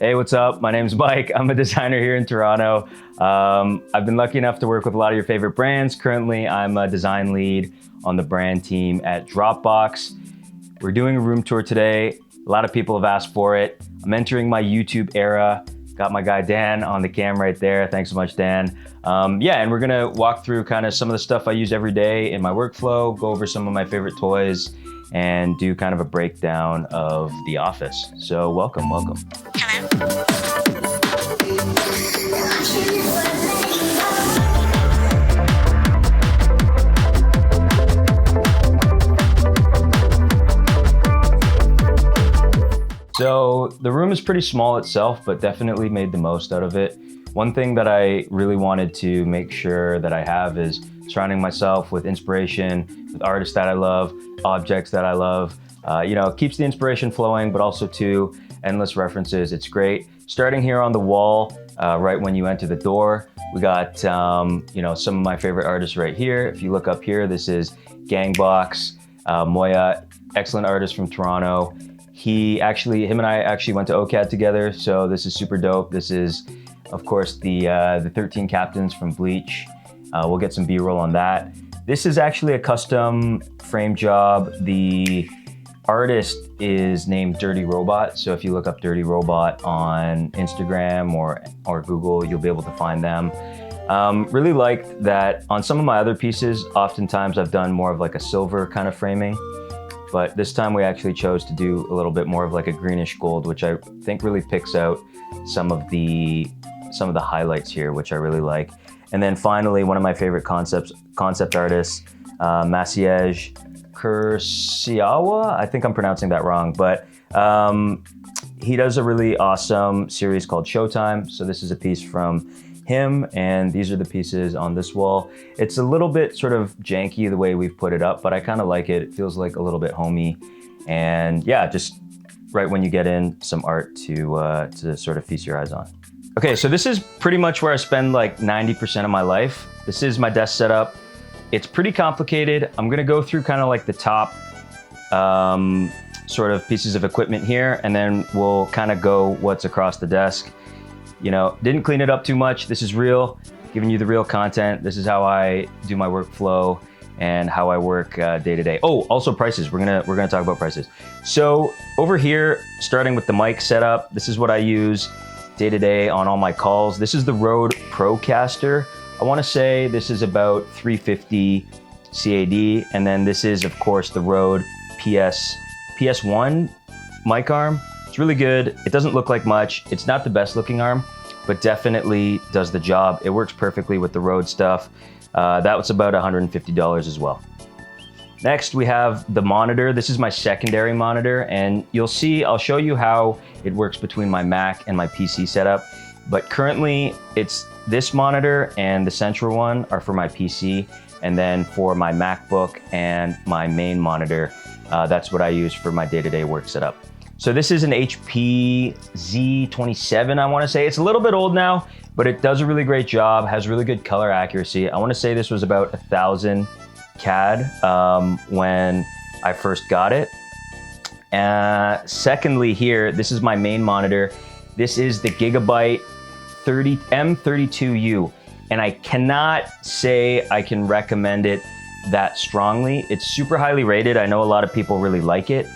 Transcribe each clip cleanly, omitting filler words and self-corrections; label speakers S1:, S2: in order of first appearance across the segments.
S1: Hey, what's up? My name's Mike. I'm a designer here in Toronto. I've been lucky enough to work with a lot of your favorite brands. Currently, I'm a design lead on the brand team at Dropbox. We're doing a room tour today. A lot of people have asked for it. I'm entering my YouTube era. Got my guy Dan on the cam right there. Thanks so much, Dan. And we're gonna walk through kind of some of the stuff I use every day in my workflow, go over some of my favorite toys, and do kind of a breakdown of the office. So welcome. So the room is pretty small itself, but definitely made the most out of it. One thing that I really wanted to make sure that I have is surrounding myself with inspiration, with artists that I love, objects that I love. It keeps the inspiration flowing, but also too, endless references. It's great. Starting here on the wall, right when you enter the door, we got, some of my favorite artists right here. If you look up here, this is Gangbox, Moya, excellent artist from Toronto. Him and I actually went to OCAD together, so this is super dope. This is, of course, the 13 Captains from Bleach. We'll get some B-roll on that. This is actually a custom frame job. The artist is named Dirty Robot, so if you look up Dirty Robot on Instagram or Google, you'll be able to find them. Really liked that on some of my other pieces, oftentimes I've done more of like a silver kind of framing, but this time we actually chose to do a little bit more of like a greenish gold, which I think really picks out some of the highlights here, which I really like. And then finally, one of my favorite concept artists, Maciej Kursiawa. I think I'm pronouncing that wrong, but he does a really awesome series called Showtime. So this is a piece from him, and these are the pieces on this wall. It's a little bit sort of janky the way we've put it up, but I kind of like it. It feels like a little bit homey, and yeah, just right when you get in, some art to sort of feast your eyes on. Okay, so this is pretty much where I spend like 90% of my life. This is my desk setup. It's pretty complicated. I'm gonna go through kind of like the top sort of pieces of equipment here, and then we'll kind of go what's across the desk. Didn't clean it up too much. This is real, giving you the real content. This is how I do my workflow and how I work day to day. Oh, also prices. We're gonna talk about prices. So over here, starting with the mic setup, this is what I use day to day on all my calls. This is the Rode Procaster. I want to say this is about 350 CAD, and then this is of course the Rode PS1 mic arm. It's really good. It doesn't look like much. It's not the best looking arm, but definitely does the job. It works perfectly with the Rode stuff. That was about $150 as well. Next, we have the monitor. This is my secondary monitor, and I'll show you how it works between my Mac and my PC setup. But currently, it's this monitor and the central one are for my PC, and then for my MacBook and my main monitor, that's what I use for my day-to-day work setup. So this is an HP Z27, I wanna say. It's a little bit old now, but it does a really great job, has really good color accuracy. I wanna say this was about 1,000 CAD when I first got it. Secondly here, this is my main monitor. This is the Gigabyte M32U, and I cannot say I can recommend it that strongly. It's super highly rated. I know a lot of people really like it,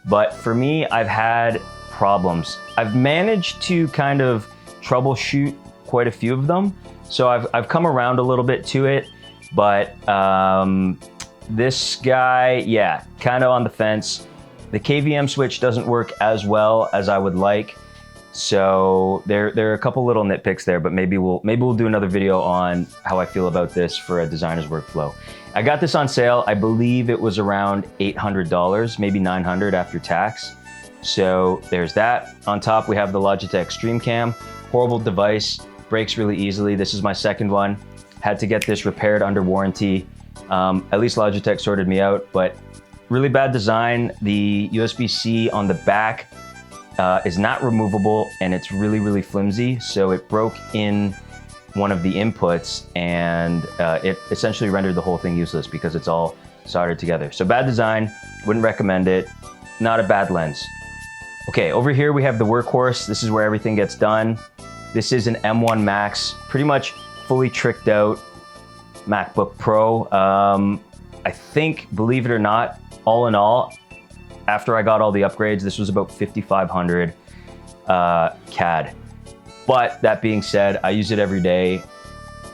S1: but for me, I've had problems. I've managed to kind of troubleshoot quite a few of them, so I've come around a little bit to it, but this guy, yeah, kind of on the fence. The KVM switch doesn't work as well as I would like, so there are a couple little nitpicks there, but maybe we'll do another video on how I feel about this for a designer's workflow. I got this on sale. I believe it was around $800, maybe $900 after tax. So there's that. On top, we have the Logitech StreamCam. Horrible device, breaks really easily. This is my second one. Had to get this repaired under warranty. At least Logitech sorted me out, but really bad design. The USB-C on the back is not removable, and it's really, really flimsy. So it broke in one of the inputs, and it essentially rendered the whole thing useless because it's all soldered together. So bad design, wouldn't recommend it. Not a bad lens. Okay, over here we have the workhorse. This is where everything gets done. This is an M1 Max, pretty much fully tricked out MacBook Pro. I think, believe it or not, all in all, after I got all the upgrades, this was about 5,500 CAD. But that being said, I use it every day.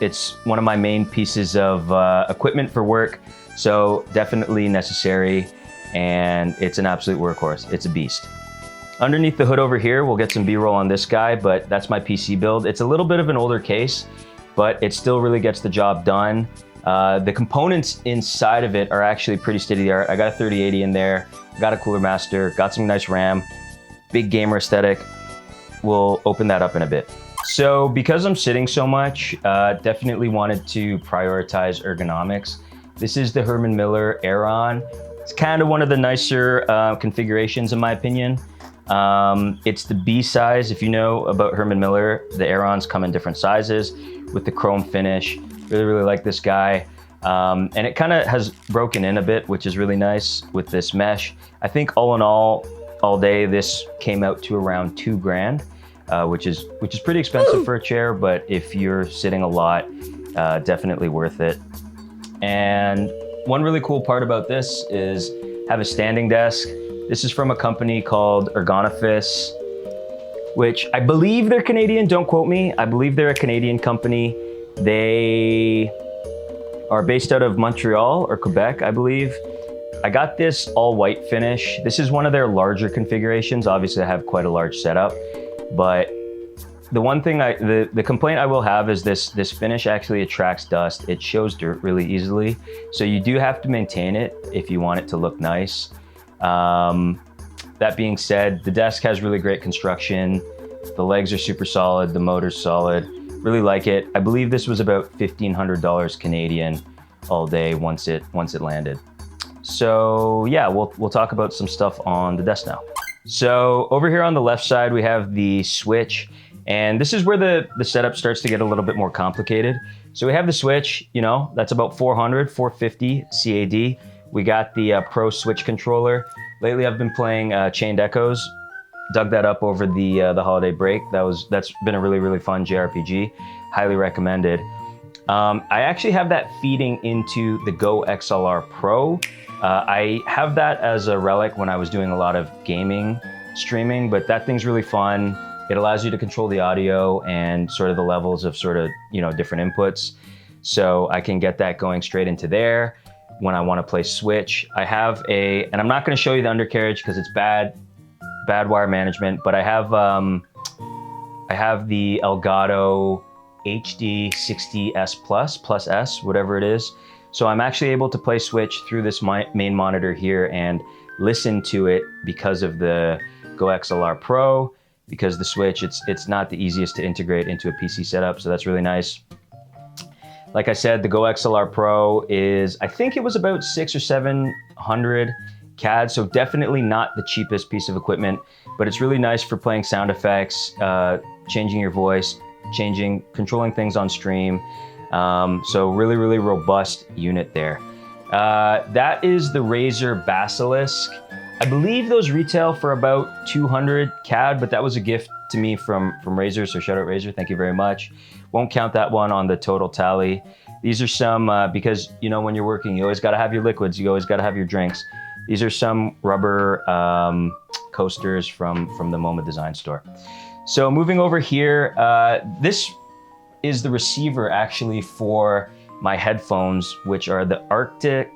S1: It's one of my main pieces of equipment for work, so definitely necessary, and it's an absolute workhorse. It's a beast. Underneath the hood over here, we'll get some B-roll on this guy, but that's my PC build. It's a little bit of an older case, but it still really gets the job done. The components inside of it are actually pretty state-of-the-art. I got a 3080 in there, got a Cooler Master, got some nice RAM, big gamer aesthetic. We'll open that up in a bit. So because I'm sitting so much, definitely wanted to prioritize ergonomics. This is the Herman Miller Aeron. It's kind of one of the nicer configurations in my opinion. It's the B size. If you know about Herman Miller, the Aerons come in different sizes with the chrome finish. Really like this guy. And it kind of has broken in a bit, which is really nice with this mesh. I think all in all day, this came out to around $2,000, which is pretty expensive for a chair, but if you're sitting a lot, definitely worth it. And one really cool part about this is have a standing desk. This is from a company called Ergonomist, which I believe they're Canadian, don't quote me. I believe they're a Canadian company. They are based out of Montreal or Quebec, I believe. I got this all white finish. This is one of their larger configurations. Obviously I have quite a large setup, but the one thing the complaint I will have is this finish actually attracts dust. It shows dirt really easily. So you do have to maintain it if you want it to look nice. That being said, the desk has really great construction. The legs are super solid. The motor's solid. Really like it. I believe this was about $1,500 Canadian all day once it landed. So yeah, we'll talk about some stuff on the desk now. So over here on the left side, we have the switch, and this is where the setup starts to get a little bit more complicated. So we have the switch, you know, that's about 450 CAD. We got the Pro Switch controller. Lately, I've been playing Chained Echoes. Dug that up over the holiday break. That's been a really fun JRPG. Highly recommended. I actually have that feeding into the Go XLR Pro. I have that as a relic when I was doing a lot of gaming streaming, but that thing's really fun. It allows you to control the audio and sort of the levels of sort of, you know, different inputs. So I can get that going straight into there when I want to play Switch. I have and I'm not going to show you the undercarriage because it's bad wire management, but I have the Elgato HD 60S plus S, whatever it is. So I'm actually able to play Switch through this main monitor here and listen to it because of the Go XLR Pro, because the Switch, it's not the easiest to integrate into a PC setup, so that's really nice. Like I said, the Go XLR Pro is, I think it was about 600 or 700 CAD, so definitely not the cheapest piece of equipment, but it's really nice for playing sound effects, changing your voice, controlling things on stream. So really robust unit there. That is the Razer Basilisk. I believe those retail for about 200 CAD, but that was a gift to me from Razer, so shout out Razer, thank you very much. Won't count that one on the total tally. These are some, because you know when you're working, you always gotta have your liquids, you always gotta have your drinks. These are some rubber coasters from the MoMA Design Store. So moving over here, this is the receiver actually for my headphones, which are the Arctic,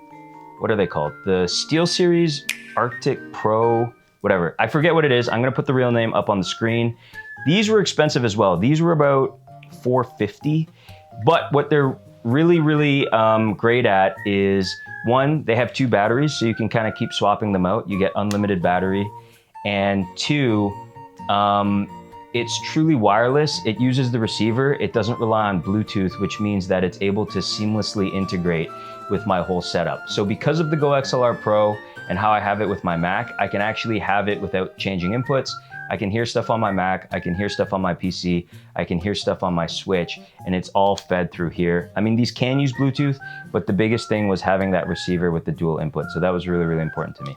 S1: what are they called? The SteelSeries Arctic Pro, whatever. I forget what it is. I'm gonna put the real name up on the screen. These were expensive as well. These were about $450, but what they're really great at is, one, they have 2 batteries, so you can kind of keep swapping them out. You get unlimited battery. And 2, it's truly wireless. It uses the receiver. It doesn't rely on Bluetooth, which means that it's able to seamlessly integrate with my whole setup. So because of the Go XLR Pro and how I have it with my Mac, I can actually have it without changing inputs. I can hear stuff on my Mac, I can hear stuff on my PC, I can hear stuff on my Switch, and it's all fed through here. I mean, these can use Bluetooth, but the biggest thing was having that receiver with the dual input. So that was really important to me.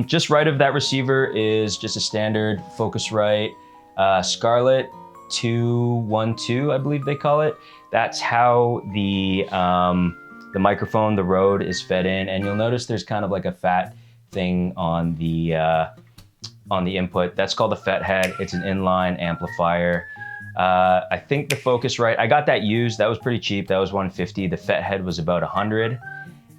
S1: Just right of that receiver is just a standard Focusrite Scarlett 212, I believe they call it. That's how the microphone, the Rode, is fed in, and you'll notice there's kind of like a fat thing on the input. That's called a FET head. It's an inline amplifier. I think the Focusrite, I got that used. That was pretty cheap. That was $150. The FET head was about $100.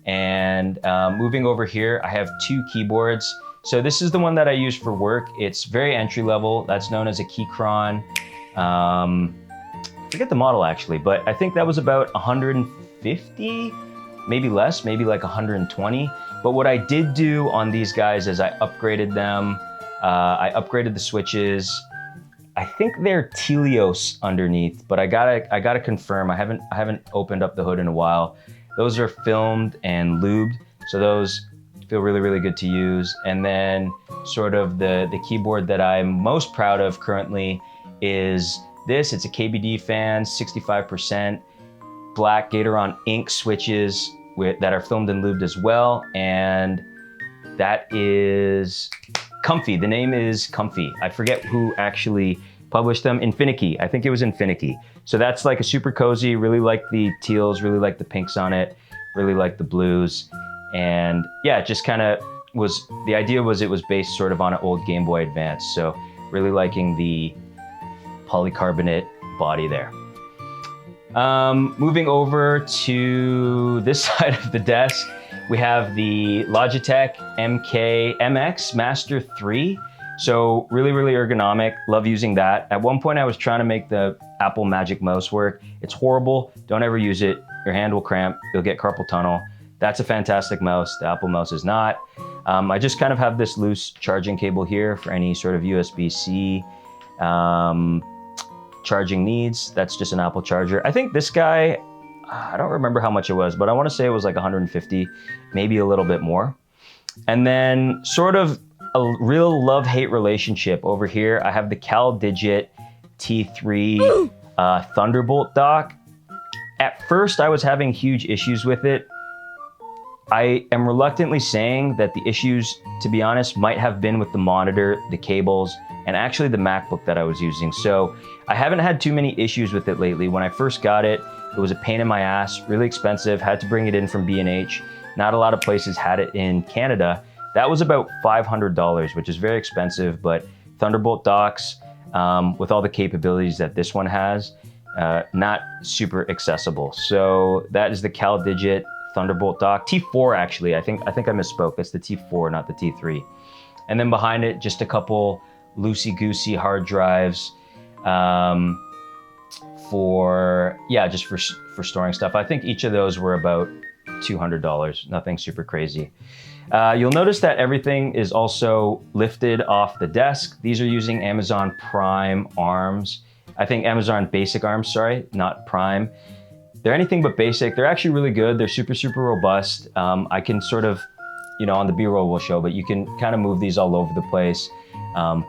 S1: And moving over here, I have 2 keyboards. So this is the one that I use for work. It's very entry level. That's known as a Keychron. I forget the model actually, but I think that was about 150, maybe less, maybe like 120. But what I did do on these guys is I upgraded them. I upgraded the switches. I think they're Telios underneath, but I gotta confirm. I haven't opened up the hood in a while. Those are filmed and lubed, so those feel really, really good to use. And then sort of the keyboard that I'm most proud of currently is this. It's a KBD fan, 65%, black Gatoron ink switches that are filmed and lubed as well. And that is Comfy. The name is Comfy. I forget who actually published them. Infinicky. I think it was Infinicky. So that's like a super cozy. Really like the teals, really like the pinks on it, really like the blues. And yeah, it just kind of was, the idea was it was based sort of on an old Game Boy Advance. So really liking the polycarbonate body there. Moving over to this side of the desk, we have the Logitech MX Master 3. So really, really ergonomic. Love using that. At one point I was trying to make the Apple Magic Mouse work. It's horrible. Don't ever use it. Your hand will cramp. You'll get carpal tunnel. That's a fantastic mouse. The Apple mouse is not. I just kind of have this loose charging cable here for any sort of USB-C charging needs. That's just an Apple charger. I think this guy, I don't remember how much it was, but I want to say it was like 150, maybe a little bit more. And then sort of a real love-hate relationship over here. I have the CalDigit T3 Thunderbolt dock. At first, I was having huge issues with it. I am reluctantly saying that the issues, to be honest, might have been with the monitor, the cables, and actually the MacBook that I was using. So I haven't had too many issues with it lately. When I first got it, it was a pain in my ass, really expensive, had to bring it in from B&H. Not a lot of places had it in Canada. That was about $500, which is very expensive, but Thunderbolt docks, with all the capabilities that this one has, not super accessible. So that is the CalDigit Thunderbolt dock. T4 actually, I think I misspoke. That's the T4, not the T3. And then behind it, just a couple loosey-goosey hard drives for storing stuff. I think each of those were about $200, nothing super crazy. You'll notice that everything is also lifted off the desk. These are using Amazon Prime arms. I think Amazon Basic arms, sorry, not Prime. They're anything but basic. They're actually really good. They're super, super robust. I can sort of, on the B-roll we'll show, but you can kind of move these all over the place,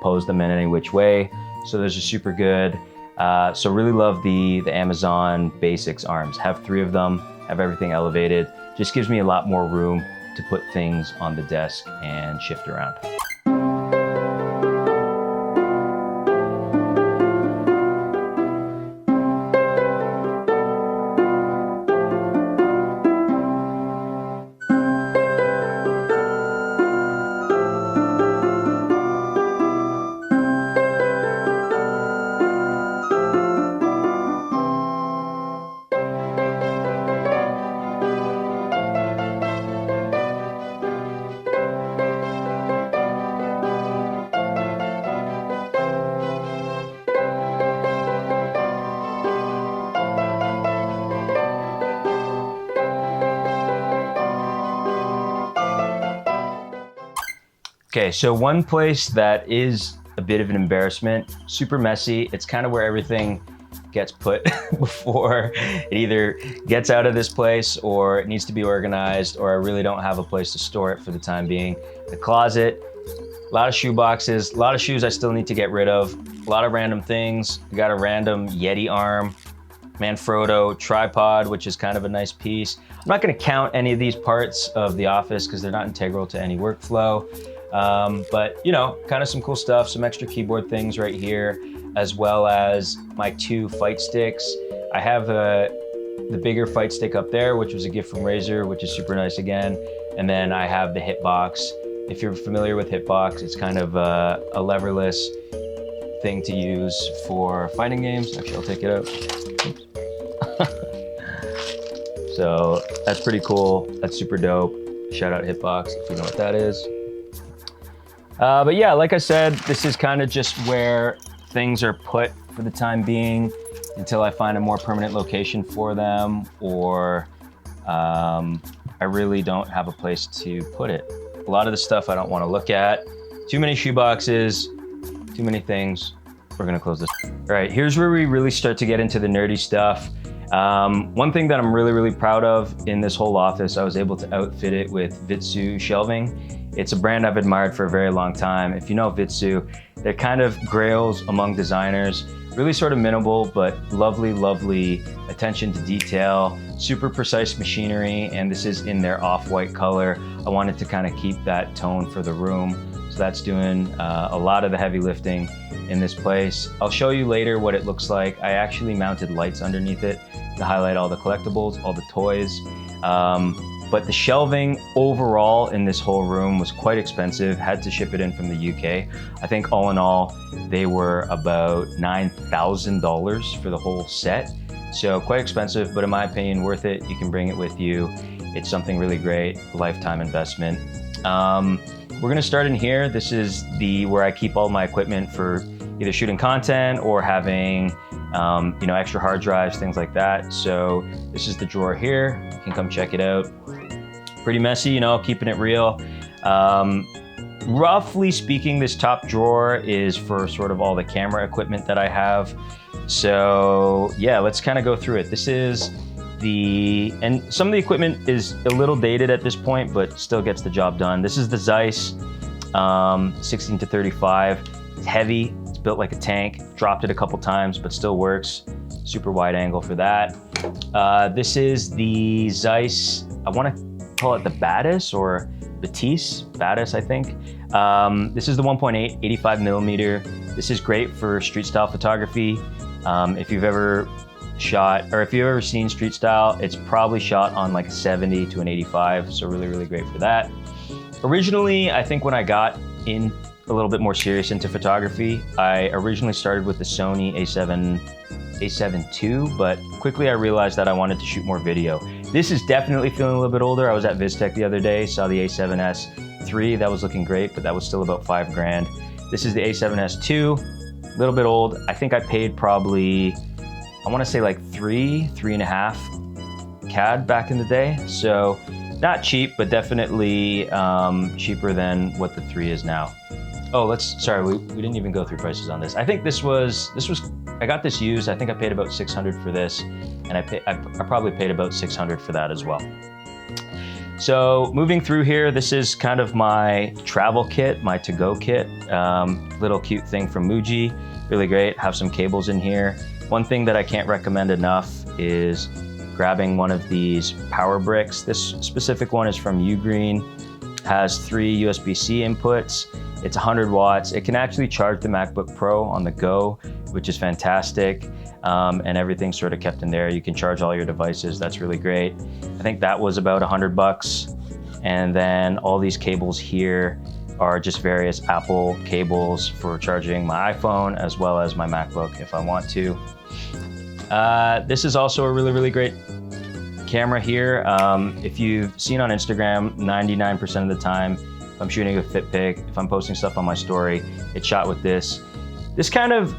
S1: pose them in any which way. So those are super good. So really love the Amazon Basics arms. Have 3 of them, have everything elevated. Just gives me a lot more room to put things on the desk and shift around. Okay, so one place that is a bit of an embarrassment, super messy. It's kind of where everything gets put before it either gets out of this place or it needs to be organized, or I really don't have a place to store it for the time being. The closet, a lot of shoe boxes, a lot of shoes I still need to get rid of, a lot of random things. We got a random Yeti arm, Manfrotto tripod, which is kind of a nice piece. I'm not gonna count any of these parts of the office because they're not integral to any workflow. But you know, kind of some cool stuff, some extra keyboard things right here, as well as my 2 fight sticks. I have the bigger fight stick up there, which was a gift from Razer, which is super nice again. And then I have the Hitbox. If you're familiar with Hitbox, it's kind of a leverless thing to use for fighting games. Actually, I'll take it out. So that's pretty cool. That's super dope. Shout out Hitbox if you know what that is. But yeah, like I said, this is kind of just where things are put for the time being until I find a more permanent location for them, or I really don't have a place to put it. A lot of the stuff I don't want to look at. Too many shoe boxes, too many things. We're gonna close this. All right, here's where we really start to get into the nerdy stuff. One thing that I'm really proud of in this whole office, I was able to outfit it with Vitsu shelving. It's a brand I've admired for a very long time. If you know Vitsu, they're kind of grails among designers. Really sort of minimal, but lovely attention to detail, super precise machinery, and this is in their off-white color. I wanted to kind of keep that tone for the room. So that's doing a lot of the heavy lifting in this place. I'll show you later what it looks like. I actually mounted lights underneath it to highlight all the collectibles, all the toys. But the shelving overall in this whole room was quite expensive. Had to ship it in from the UK. I think all in all, they were about $9,000 for the whole set. So quite expensive, but in my opinion, worth it. You can bring it with you. It's something really great, lifetime investment. We're gonna start in here. This is where I keep all my equipment for either shooting content or having you know, extra hard drives, things like that. So this is the drawer here. You can come check it out. Pretty messy, you know, keeping it real. Roughly speaking, this top drawer is for sort of all the camera equipment that I have. So yeah, let's kind of go through it. This is and some of the equipment is a little dated at this point, but still gets the job done. This is the Zeiss 16-35. It's heavy, it's built like a tank. Dropped it a couple times, but still works. Super wide angle for that. This is the Zeiss, I want to call it the Batis or Batis, I think. This is the 1.8, 85 millimeter. This is great for street style photography. If you've ever shot, or if you've ever seen street style, it's probably shot on like a 70 to an 85, so really great for that. Originally, I think when I got in a little bit more serious into photography, I originally started with the Sony A7 II, but quickly I realized that I wanted to shoot more video. This is definitely feeling a little bit older. I was at VizTech the other day, saw the A7S III, that was looking great, but that was still about $5,000. This is the A7S II, a little bit old. I think I paid probably, I want to say like 3.5 CAD back in the day. So not cheap, but definitely cheaper than what the 3 is now. Oh, sorry, we didn't even go through prices on this. I think this was, I got this used. I think I paid about $600 for this, and I probably paid about $600 for that as well. So moving through here, this is kind of my travel kit, my to-go kit. Little cute thing from Muji, really great. Have some cables in here. One thing that I can't recommend enough is grabbing one of these power bricks. This specific one is from Ugreen, has 3 USB-C inputs. It's 100 watts. It can actually charge the MacBook Pro on the go, which is fantastic. And everything's sort of kept in there. You can charge all your devices. That's really great. I think that was about $100. And then all these cables here are just various Apple cables for charging my iPhone as well as my MacBook if I want to. This is also a really great camera here. If you've seen on Instagram, 99% of the time, if I'm shooting a fit pic, if I'm posting stuff on my story, it's shot with this. This kind of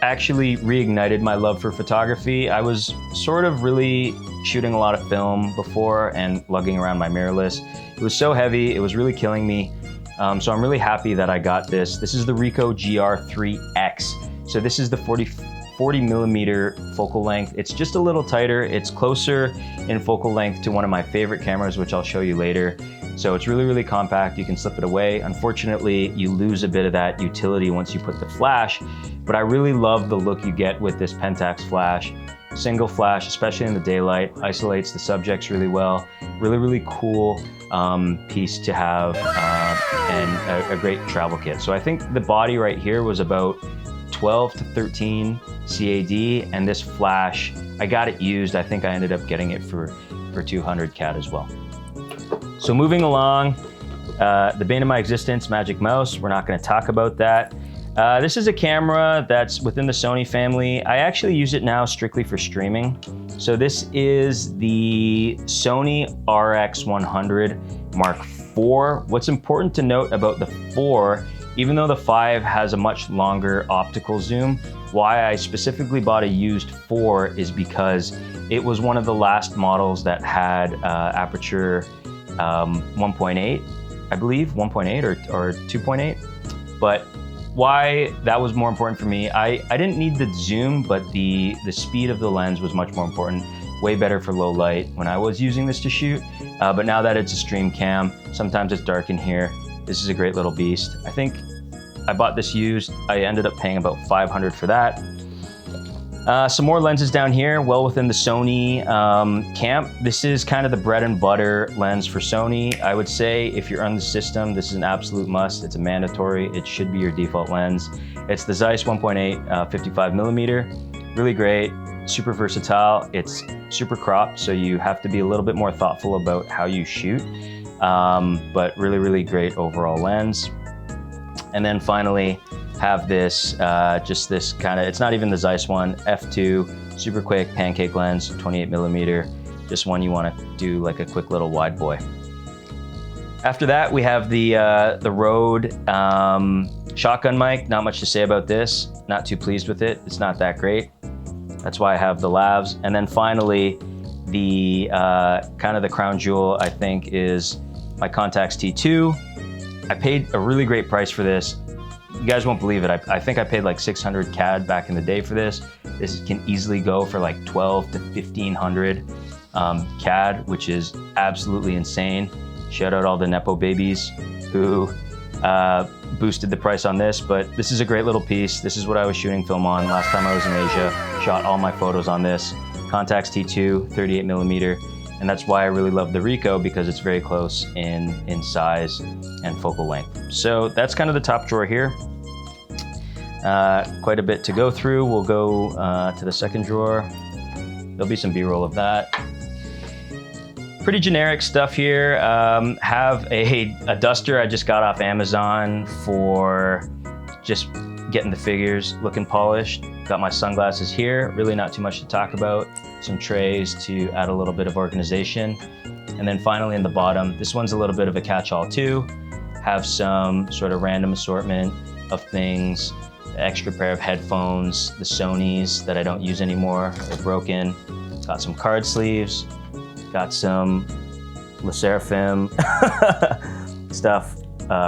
S1: actually reignited my love for photography. I was sort of really shooting a lot of film before and lugging around my mirrorless. It was so heavy, it was really killing me. So I'm really happy that I got this. This is the Ricoh GR3X. So this is the 40 millimeter focal length. It's just a little tighter. It's closer in focal length to one of my favorite cameras, which I'll show you later. So it's really compact. You can slip it away. Unfortunately, you lose a bit of that utility once you put the flash, but I really love the look you get with this Pentax flash. single flash, especially in the daylight, isolates the subjects really well. Really cool piece to have, and a great travel kit. So I think the body right here was about 12 to 13 CAD, and this flash, I got it used. I think I ended up getting it for 200 CAD as well. So moving along, the bane of my existence, Magic Mouse. We're not going to talk about that. This is a camera that's within the Sony family. I actually use it now strictly for streaming. So this is the Sony RX100 Mark IV. What's important to note about the 4, even though the 5 has a much longer optical zoom, why I specifically bought a used 4 is because it was one of the last models that had aperture 1.8, I believe, 1.8 or 2.8. But why that was more important for me, I didn't need the zoom, but the speed of the lens was much more important. Way better for low light when I was using this to shoot. But now that it's a stream cam, sometimes it's dark in here. This is a great little beast. I think I bought this used. I ended up paying about $500 for that. Some more lenses down here, well within the Sony camp. This is kind of the bread and butter lens for Sony. I would say if you're on the system, this is an absolute must. It's a mandatory. It should be your default lens. It's the Zeiss 1.8 55 millimeter. Really great, super versatile. It's super cropped, so you have to be a little bit more thoughtful about how you shoot. But really great overall lens. And then finally, have this, just this kind of, it's not even the Zeiss one, f2, super quick pancake lens, 28 millimeter, just one you want to do like a quick little wide boy. After that, we have the Rode shotgun mic. Not much to say about this, not too pleased with it. It's not that great. That's why I have the lavs. And then finally, the kind of the crown jewel, I think, is my Contax T2. I paid a really great price for this. You guys won't believe it. I think I paid like 600 CAD back in the day for this. This can easily go for like 12 to 1500 CAD, which is absolutely insane. Shout out all the Nepo babies who boosted the price on this, but this is a great little piece. This is what I was shooting film on last time I was in Asia. Shot all my photos on this. Contax T2, 38 millimeter. And that's why I really love the Ricoh, because it's very close in size and focal length. So that's kind of the top drawer here. Quite a bit to go through. We'll go to the second drawer. There'll be some B-roll of that. Pretty generic stuff here. Have a duster I just got off Amazon for just getting the figures looking polished. Got my sunglasses here. Really not too much to talk about. Some trays to add a little bit of organization. And then finally in the bottom, this one's a little bit of a catch-all too. Have some sort of random assortment of things. The extra pair of headphones, the Sonys that I don't use anymore, they're broken. Got some card sleeves. Got some Le Seraphim stuff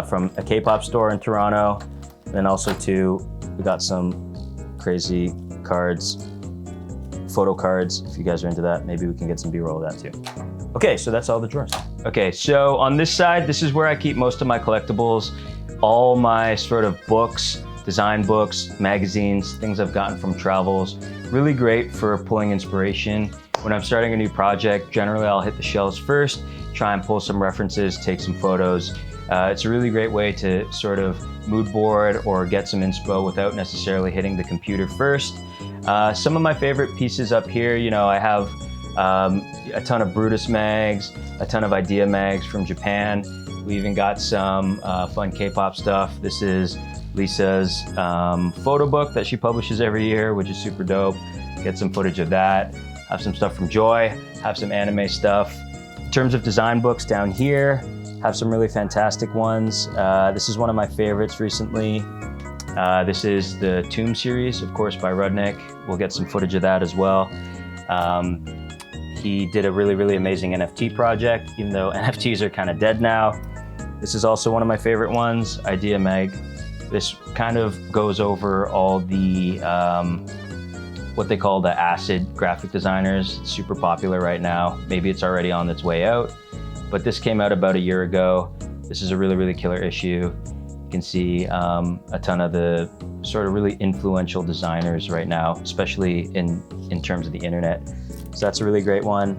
S1: from a K-pop store in Toronto. And then also too, we got some crazy cards, photo cards. If you guys are into that, maybe we can get some B-roll of that too. Okay, so that's all the drawers. Okay, so on this side, this is where I keep most of my collectibles, all my sort of books, design books, magazines, things I've gotten from travels. Really great for pulling inspiration. When I'm starting a new project, generally I'll hit the shelves first, try and pull some references, take some photos. It's a really great way to sort of mood board or get some inspo without necessarily hitting the computer first. Some of my favorite pieces up here, you know, I have a ton of Brutus mags, a ton of Idea mags from Japan. We even got some fun K-pop stuff. This is Lisa's photo book that she publishes every year, which is super dope. Get some footage of that. Have some stuff from Joy, have some anime stuff. In terms of design books down here, have some really fantastic ones. This is one of my favorites recently. This is the Tomb series, of course, by Rudnick. We'll get some footage of that as well. He did a really amazing NFT project, even though NFTs are kind of dead now. This is also one of my favorite ones, Idea Mag. This kind of goes over all the, what they call the acid graphic designers. It's super popular right now. Maybe it's already on its way out, but this came out about a year ago. This is a really killer issue. You can see a ton of the sort of really influential designers right now, especially in terms of the internet. So that's a really great one.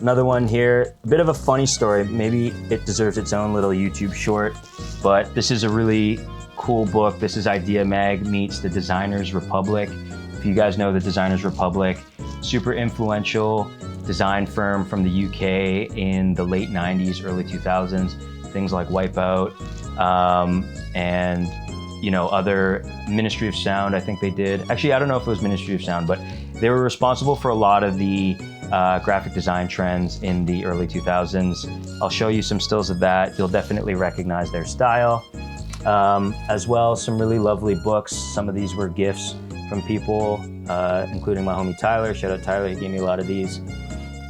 S1: Another one here, a bit of a funny story. Maybe it deserves its own little YouTube short, but this is a really cool book. This is Idea Mag meets the Designers Republic. If you guys know the Designers Republic, super influential design firm from the UK in the late 90s, early 2000s. Things like Wipeout and other Ministry of Sound, I think they did. Actually, I don't know if it was Ministry of Sound, but they were responsible for a lot of the graphic design trends in the early 2000s. I'll show you some stills of that. You'll definitely recognize their style. As well, some really lovely books. Some of these were gifts from people, including my homie Tyler. Shout out Tyler, he gave me a lot of these.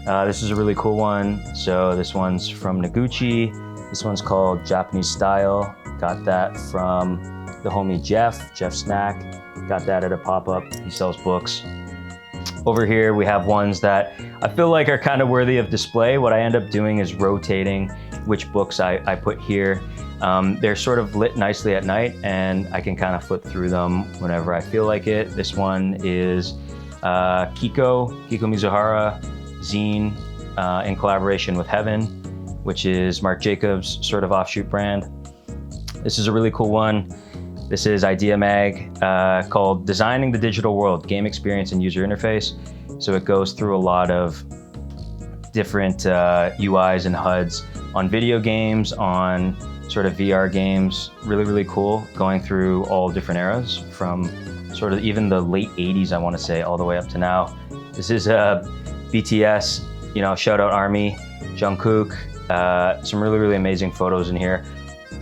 S1: This is a really cool one. So this one's from Noguchi. This one's called Japanese Style. Got that from the homie Jeff Snack. Got that at a pop-up. He sells books. Over here, we have ones that I feel like are kind of worthy of display. What I end up doing is rotating which books I put here. They're sort of lit nicely at night, and I can kind of flip through them whenever I feel like it. This one is Kiko Mizuhara zine in collaboration with Heaven, which is Marc Jacobs' sort of offshoot brand. This is a really cool one. This is Idea Mag called Designing the Digital World, Game Experience and User Interface. So it goes through a lot of different UIs and HUDs on video games, on sort of VR games. Really, really cool, going through all different eras from sort of even the late 80s, I want to say, all the way up to now. This is BTS, shout out ARMY, Jungkook. Some really, really amazing photos in here.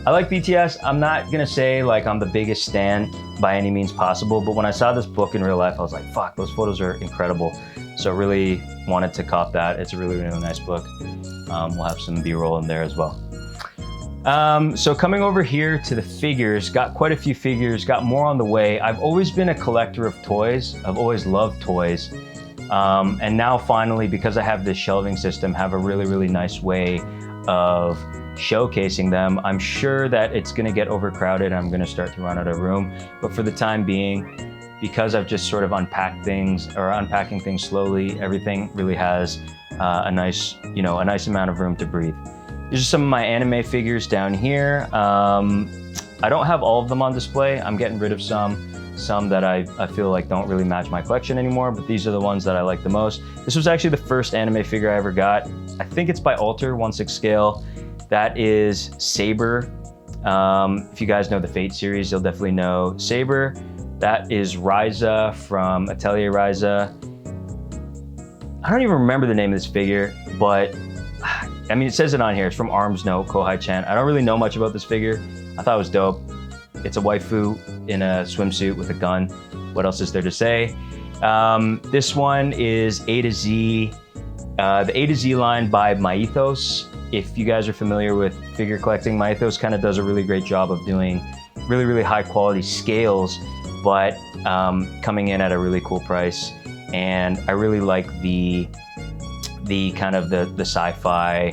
S1: I like BTS. I'm not gonna say like I'm the biggest stan by any means possible, but when I saw this book in real life, I was like, fuck, those photos are incredible. So really wanted to cop that. It's a really, really nice book. We'll have some B-roll in there as well. So coming over here to the figures, got quite a few figures, got more on the way. I've always been a collector of toys. I've always loved toys. And now finally, because I have this shelving system, have a really, really nice way of showcasing them. I'm sure that it's gonna get overcrowded and I'm gonna start to run out of room. But for the time being, because I've just sort of unpacked things or unpacking things slowly, everything really has a nice amount of room to breathe. These are some of my anime figures down here. I don't have all of them on display. I'm getting rid of some that I feel like don't really match my collection anymore, but these are the ones that I like the most. This was actually the first anime figure I ever got. I think it's by Alter, 1/6 scale. That is Saber. If you guys know the Fate series, you'll definitely know Saber. That is Ryza from Atelier Ryza. I don't even remember the name of this figure, but I mean, it says it on here. It's from Arms Note, Kohai-chan. I don't really know much about this figure. I thought it was dope. It's a waifu in a swimsuit with a gun. What else is there to say? This one is A to Z, the A to Z line by Mythos. If you guys are familiar with figure collecting, Mythos kind of does a really great job of doing really, really high quality scales, but coming in at a really cool price. And I really like the kind of the sci-fi,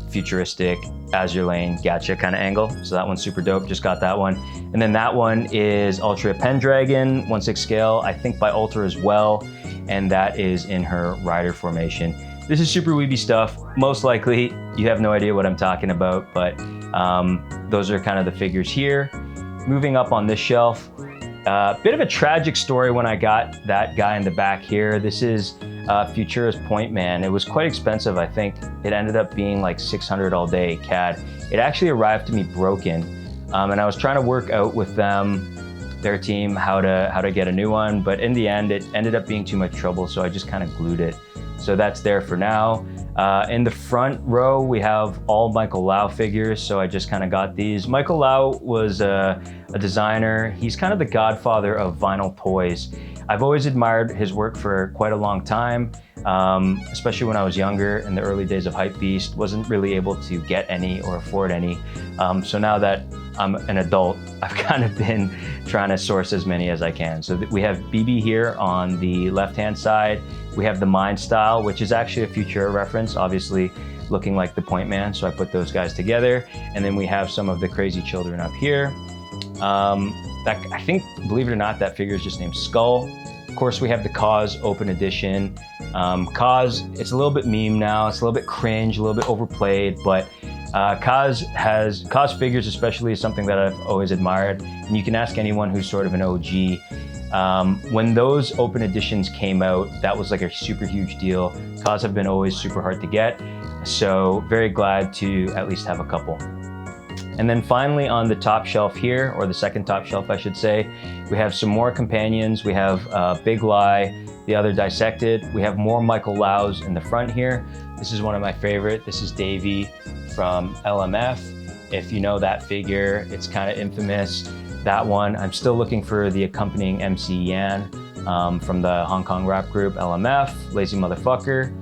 S1: futuristic, Azure Lane, gacha kind of angle. So that one's super dope, just got that one. And then that one is Ultra Pendragon, 1/6 scale, I think by Ultra as well. And that is in her rider formation. This is super weeby stuff. Most likely you have no idea what I'm talking about, but those are kind of the figures here. Moving up on this shelf, bit of a tragic story when I got that guy in the back here. This is Futura's Point Man. It was quite expensive. I think it ended up being like 600 all day CAD. It actually arrived to me broken, and I was trying to work out with them, their team, how to get a new one, but in the end it ended up being too much trouble, so I just kind of glued it. So that's there for now. In the front row, we have all Michael Lau figures, so I just kind of got these. Michael Lau was a designer. He's kind of the godfather of vinyl toys. I've always admired his work for quite a long time, especially when I was younger in the early days of Hypebeast. Wasn't really able to get any or afford any. So now that I'm an adult, I've kind of been trying to source as many as I can. So we have BB here on the left-hand side. We have the Mind Style, which is actually a Futura reference, obviously looking like the Point Man. So I put those guys together. And then we have some of the Crazy Children up here. I think, believe it or not, that figure is just named Skull. Of course, we have the Cause Open Edition. Cause, it's a little bit meme now. It's a little bit cringe, a little bit overplayed, but Cause figures especially is something that I've always admired. And you can ask anyone who's sort of an OG. When those open editions came out, that was like a super huge deal. Cause have been always super hard to get. So very glad to at least have a couple. And then finally on the top shelf here, or the second top shelf I should say, we have some more companions. We have Big Lie, the other Dissected. We have more Michael Laus in the front here. This is one of my favorite. This is Davey from LMF. If you know that figure, it's kind of infamous. That one, I'm still looking for the accompanying MC Yan from the Hong Kong rap group LMF, Lazy Motherfucker.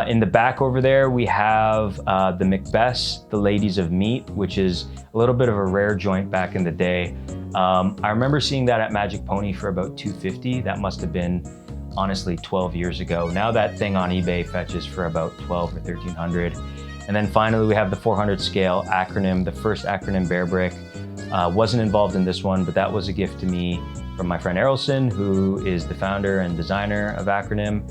S1: In the back over there, we have the Macbeths, the Ladies of Meat, which is a little bit of a rare joint back in the day. I remember seeing that at Magic Pony for about $250. That must have been, honestly, 12 years ago. Now that thing on eBay fetches for about 12 or 1300. And then finally, we have the 400 scale acronym, the first acronym Bear Brick. Wasn't involved in this one, but that was a gift to me from my friend Errolson, who is the founder and designer of Acronym.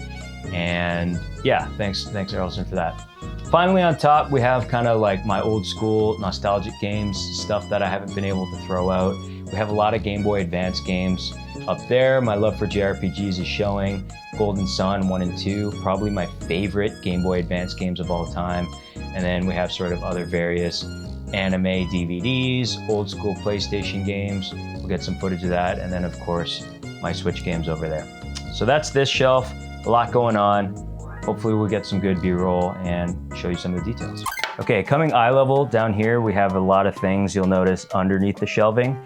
S1: And yeah, thanks Errolson for that. Finally on top, we have kind of like my old school nostalgic games, stuff that I haven't been able to throw out. We have a lot of Game Boy Advance games up there. My love for JRPGs is showing. Golden Sun 1 and 2, probably my favorite Game Boy Advance games of all time. And then we have sort of other various anime DVDs, old school PlayStation games. We'll get some footage of that. And then of course, my Switch games over there. So that's this shelf. A lot going on. Hopefully we'll get some good B-roll and show you some of the details. Okay, coming eye level down here, we have a lot of things you'll notice underneath the shelving.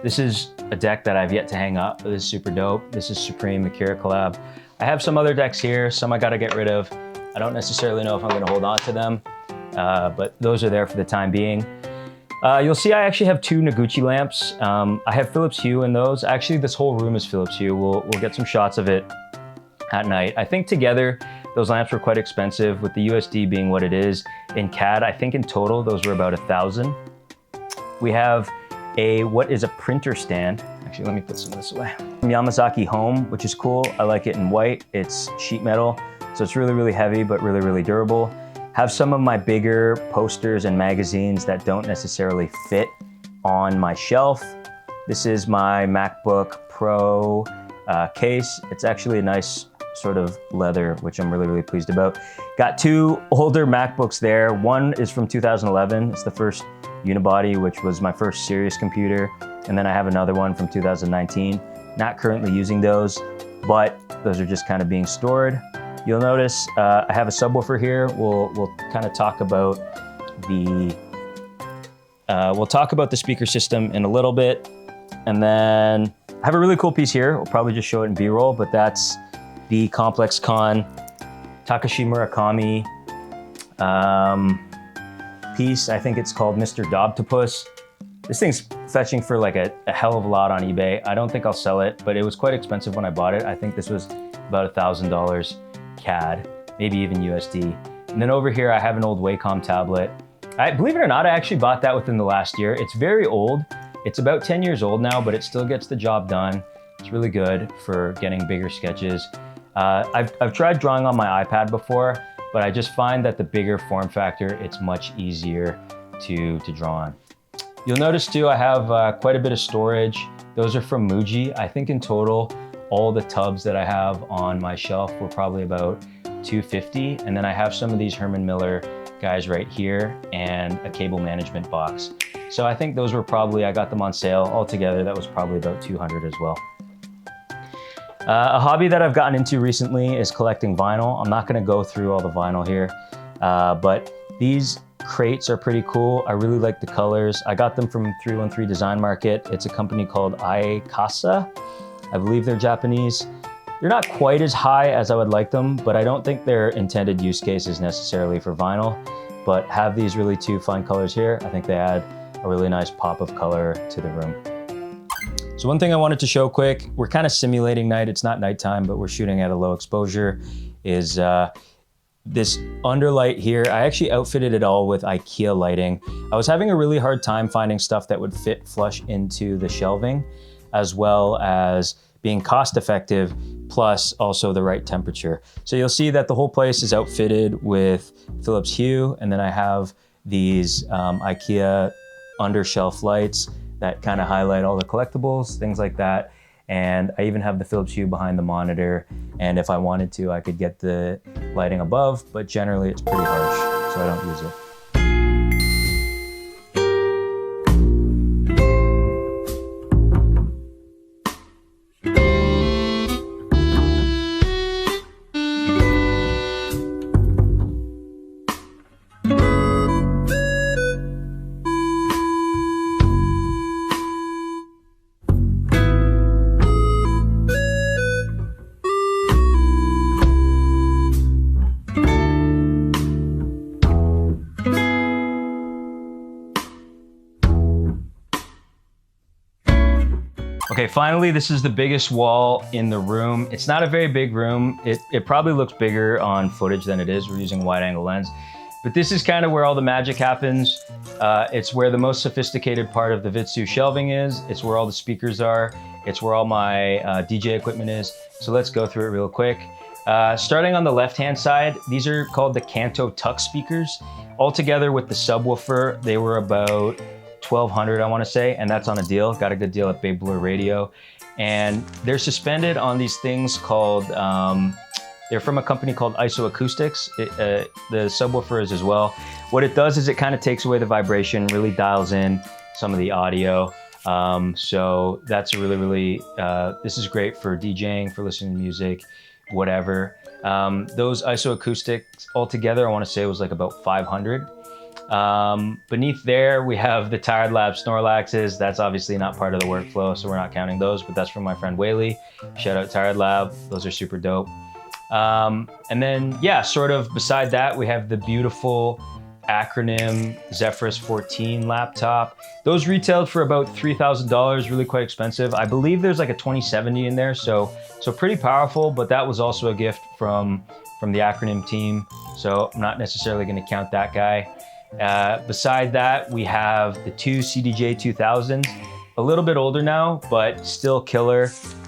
S1: This is a deck that I've yet to hang up. This is super dope. This is Supreme Akira collab. I have some other decks here, some I gotta get rid of. I don't necessarily know if I'm gonna hold on to them, but those are there for the time being. You'll see I actually have two Noguchi lamps. I have Philips Hue in those. Actually, this whole room is Philips Hue. We'll get some shots of it at night. I think together, those lamps were quite expensive, with the USD being what it is. In CAD, I think in total, those were about 1,000. We have what is a printer stand. Actually, let me put some of this away. From Yamazaki Home, which is cool. I like it in white. It's sheet metal, so it's really, really heavy, but really, really durable. Have some of my bigger posters and magazines that don't necessarily fit on my shelf. This is my MacBook Pro case. It's actually a nice sort of leather, which I'm really, really pleased about. Got two older MacBooks there. One is from 2011. It's the first unibody, which was my first serious computer. And then I have another one from 2019. Not currently using those, but those are just kind of being stored. You'll notice I have a subwoofer here. We'll kind of talk about the speaker system in a little bit. And then I have a really cool piece here. We'll probably just show it in B-roll, but that's the Complex Con Takashi Murakami piece. I think it's called Mr. Dobtopus. This thing's fetching for like a hell of a lot on eBay. I don't think I'll sell it, but it was quite expensive when I bought it. I think this was about $1,000 CAD, maybe even USD. And then over here, I have an old Wacom tablet. Believe it or not, I actually bought that within the last year. It's very old. It's about 10 years old now, but it still gets the job done. It's really good for getting bigger sketches. I've tried drawing on my iPad before, but I just find that the bigger form factor, it's much easier to draw on. You'll notice too, I have quite a bit of storage. Those are from Muji. I think in total, all the tubs that I have on my shelf were probably about $250. And then I have some of these Herman Miller guys right here and a cable management box. So I think those were probably, I got them on sale altogether. That was probably about $200 as well. A hobby that I've gotten into recently is collecting vinyl. I'm not gonna go through all the vinyl here, but these crates are pretty cool. I really like the colors. I got them from 313 Design Market. It's a company called Aikasa. I believe they're Japanese. They're not quite as high as I would like them, but I don't think their intended use case is necessarily for vinyl, but have these really two fine colors here. I think they add a really nice pop of color to the room. So one thing I wanted to show quick, we're kind of simulating night. It's not nighttime, but we're shooting at a low exposure, is this underlight here, I actually outfitted it all with IKEA lighting. I was having a really hard time finding stuff that would fit flush into the shelving, as well as being cost effective, plus also the right temperature. So you'll see that the whole place is outfitted with Philips Hue, and then I have these IKEA Undershelf lights that kind of highlight all the collectibles, things like that. And I even have the Philips Hue behind the monitor. And if I wanted to, I could get the lighting above, but generally it's pretty harsh, so I don't use it. Okay, finally, this is the biggest wall in the room. It's not a very big room. It probably looks bigger on footage than it is. We're using a wide angle lens. But this is kind of where all the magic happens. It's where the most sophisticated part of the Vitsu shelving is. It's where all the speakers are. It's where all my DJ equipment is. So let's go through it real quick. Starting on the left-hand side, these are called the Kanto Tux speakers. Altogether with the subwoofer, they were about $1,200, I want to say, and that's on a deal. Got a good deal at Big Blur Radio. And they're suspended on these things called, they're from a company called ISO Acoustics. The subwoofer is as well. What it does is it kind of takes away the vibration, really dials in some of the audio. So that's a really, this is great for DJing, for listening to music, whatever. Those ISO Acoustics altogether, I want to say was like about 500. Beneath there, we have the Tired Lab Snorlaxes. That's obviously not part of the workflow, so we're not counting those, but that's from my friend Whaley. Shout out Tired Lab. Those are super dope. And then, yeah, sort of beside that, we have the beautiful Acronym Zephyrus 14 laptop. Those retailed for about $3,000, really quite expensive. I believe there's like a 2070 in there, so pretty powerful, but that was also a gift from the Acronym team, so I'm not necessarily going to count that guy. Beside that, we have the two CDJ 2000s, a little bit older now, but still killer.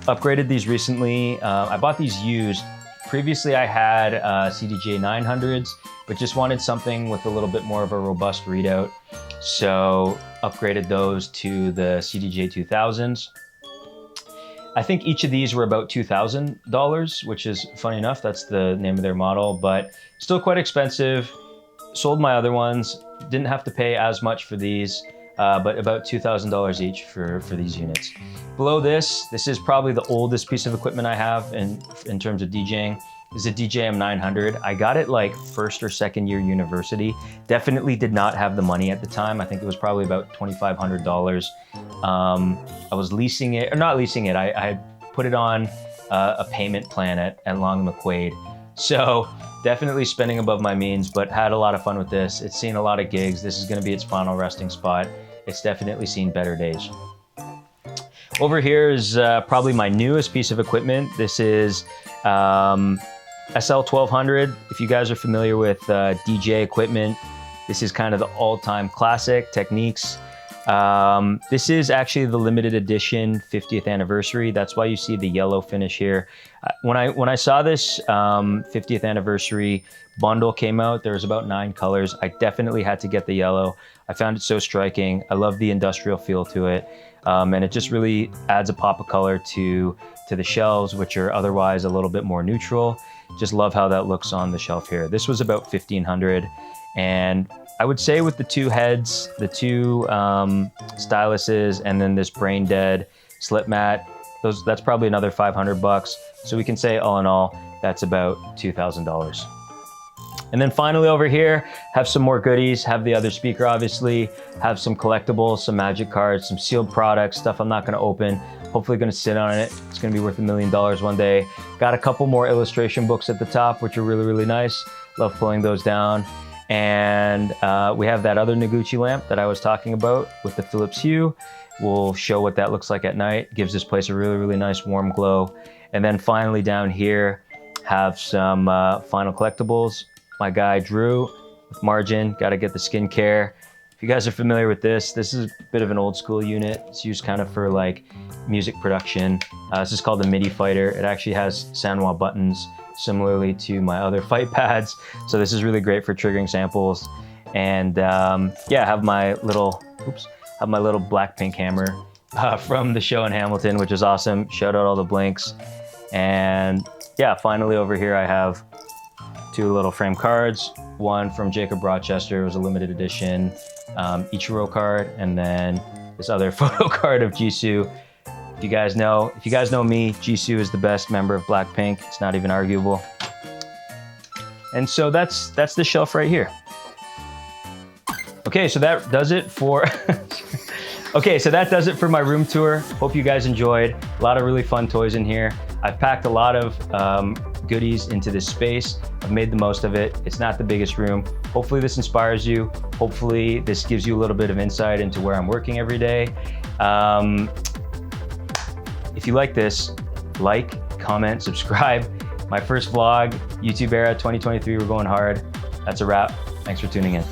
S1: Upgraded these recently. I bought these used. Previously, I had CDJ 900s, but just wanted something with a little bit more of a robust readout. So upgraded those to the CDJ 2000s. I think each of these were about $2,000, which is funny enough, that's the name of their model, but still quite expensive. Sold my other ones, didn't have to pay as much for these, but about $2,000 each for these units. Below this is probably the oldest piece of equipment I have in terms of DJing. This is a DJM 900. I got it like first or second year university. Definitely did not have the money at the time. I think it was probably about $2,500. I was leasing it, or not leasing it, I had put it on a payment plan at Long McQuaid. So definitely spending above my means, but had a lot of fun with this. It's seen a lot of gigs. This is going to be its final resting spot. It's definitely seen better days. Over here is probably my newest piece of equipment. This is SL1200. If you guys are familiar with DJ equipment, this is kind of the all-time classic Techniques. This is actually the limited edition 50th anniversary. That's why you see the yellow finish here. When I saw this 50th anniversary bundle came out, there was about 9 colors. I definitely had to get the yellow. I found it so striking. I love the industrial feel to it. And it just really adds a pop of color to the shelves, which are otherwise a little bit more neutral. Just love how that looks on the shelf here. This was about $1,500. And I would say with the two heads, the two styluses, and then this brain dead slip mat, that's probably another $500. So we can say all in all, that's about $2,000. And then finally over here, have some more goodies, have the other speaker obviously, have some collectibles, some magic cards, some sealed products, stuff I'm not gonna open, hopefully gonna sit on it. It's gonna be worth $1 million one day. Got a couple more illustration books at the top, which are really, really nice. Love pulling those down. And we have that other Noguchi lamp that I was talking about with the Philips Hue. We'll show what that looks like at night. Gives this place a really, really nice warm glow. And then finally down here, have some final collectibles. my guy Drew with Margin. Got to get the skincare. If you guys are familiar with this is a bit of an old school unit. It's used kind of for like music production. This is called the MIDI Fighter. It actually has Sanwa buttons similarly to my other fight pads. So this is really great for triggering samples. And yeah, I have my little, Blackpink hammer from the show in Hamilton, which is awesome. Shout out all the blinks. And yeah, finally over here I have 2 little frame cards. One from Jacob Rochester, it was a limited edition Ichiro card, and then this other photo card of Jisoo. If you guys know me, Jisoo is the best member of Blackpink. It's not even arguable. And so that's the shelf right here. Okay, so that does it for my room tour. Hope you guys enjoyed. A lot of really fun toys in here. I've packed a lot of goodies into this space. I've made the most of it. It's not the biggest room. Hopefully this inspires you. Hopefully this gives you a little bit of insight into where I'm working every day. If you like this, like, comment, subscribe. My first vlog, YouTube era 2023, we're going hard. That's a wrap. Thanks for tuning in.